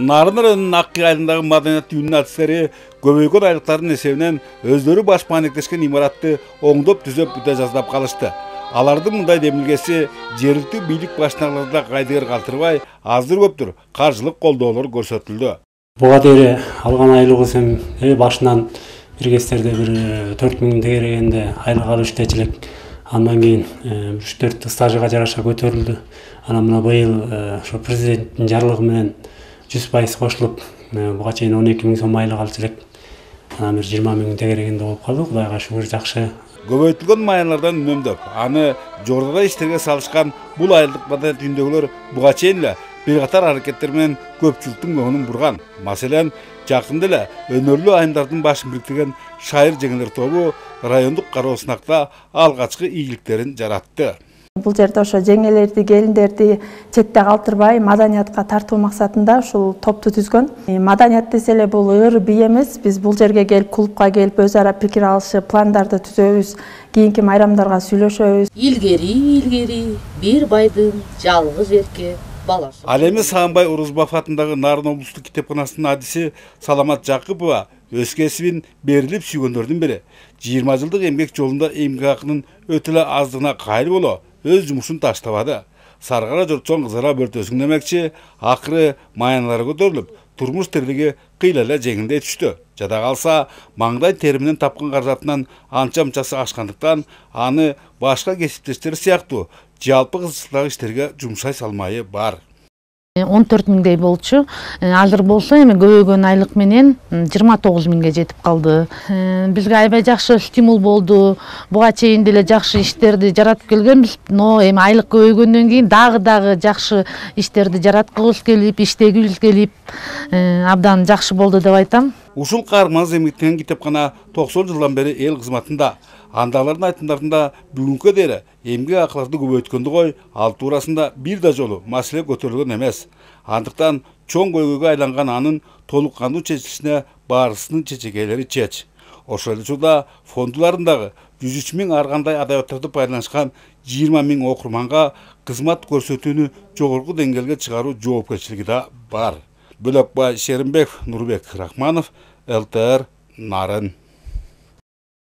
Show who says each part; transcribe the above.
Speaker 1: Narınır'ın Аққи айылындағы маданият үйінің әртістері көбейген айлықтардың есебінен өздері башпан ектешкен имаратты оңдоп түзеп бүте жаздап қалышты. Алардың мұндай демілгесі жергілікті бийлик башчыларында қайдығыр қалтырбай, аздыр көптүр қаржылық қолдаулар көрсөтүлдү.
Speaker 2: Буга дейін алған айлығы сен башынан bir kesтерде bir 4000 тегерегенде айлық алып иштечилик. Андан кейін 3-4 стажыга жараша көтөрүлдү. Ана мына быйыл ошо президенттин жарлыгы менен 100% кошулуп, буга чейин 12 000 сом айлык алчу элек. Анан бир 20 000 тегерегенде болуп калды. Кудайга шүгүр жакшы.
Speaker 1: Көбөйтүлгөн майялардан үнөмдөп, аны жордада иштерге салышкан бул айылдык маданият үйүндөгүлөр буга чейин эле бир катар аракеттер менен көпчүлүктүн көңүлүн бурган. Маселен, жакында эле өнөрлүү айымдардын башын бириктирген шайыр жеңелер тобу райондук кароо сынакта алгачкы ийгиликтерин жаратты.
Speaker 3: Бул жерде ошо жеңелерди, келиндерди четте калтырбай, маданиятка тартуу максатында ушул топту түзгөн. Маданият десе эле бул ыр бий эмес. Биз бул жерге келип, клубка келип, өз ара пикир алышып, пландарды түзөбүз, кийинки майрамдарга сүйлөшөбүз.
Speaker 4: Илгери бир байдын жалгыз эрке баласы.
Speaker 1: Ал эми Саанбай Орозбаев атындагы Нарын облустук китепканасынын адиси Саламат Жакыпова өз кесибин берилип сүйгөндөрдүн бири. 20 жылдык эмгек жолунда эмгек акынын өтө эле аздыгына кайыл боло өз жумушун таштабады. Саргара жортсоң кызара бөлтөсүң демекчи, акыры маяналары көтөрүлүп, турмуш тирлиги кыйла эле жеңилдей түштү. Жада калса, маңдай териминен тапкан каражатынан анча-мынчасы ашкандыктан аны башка кесиптештери сыяктуу жалпы кызыкчылыктагы иштерге жумшай салмайы бар.
Speaker 4: 14 000дей болчу. Азыр болсо эми көбөйгөн айлык менен 29 000ге жетип калды. Бизге аябай жакшы стимул болду. Буга чейин деле жакшы иштерди жаратып келгенбиз, но эми айлык көбөйгөндөн кийин дагы жакшы иштерди жараткыбыз келип, иштегибиз келип, абдан жакшы болду деп айтам.
Speaker 1: Ушул каарман эмгектенген китепкана 90 жылдан бери эл кызматында. Андалардын айтымдарында бүгүнкү дейре эмгек акыларды көбөйткөндү кой, ал туурасында бир да жолу маселе көтөрүлгөн эмес. Андыктан чоң көйгөйгө айланган анын толук кандуу чечилишине баарысынын чечекейлери чеч. Ошол эле учурда фондуларындагы 103 000 ар кандай адабияттарды пайдаланышкан 20 000 окурманга кызмат көрсөтүүнү жогорку деңгээлге чыгаруу жоопкерчилиги да бар. Бөлөкбай Шеримбеков, Нурбек Рахманов, ЛТР, Нарын.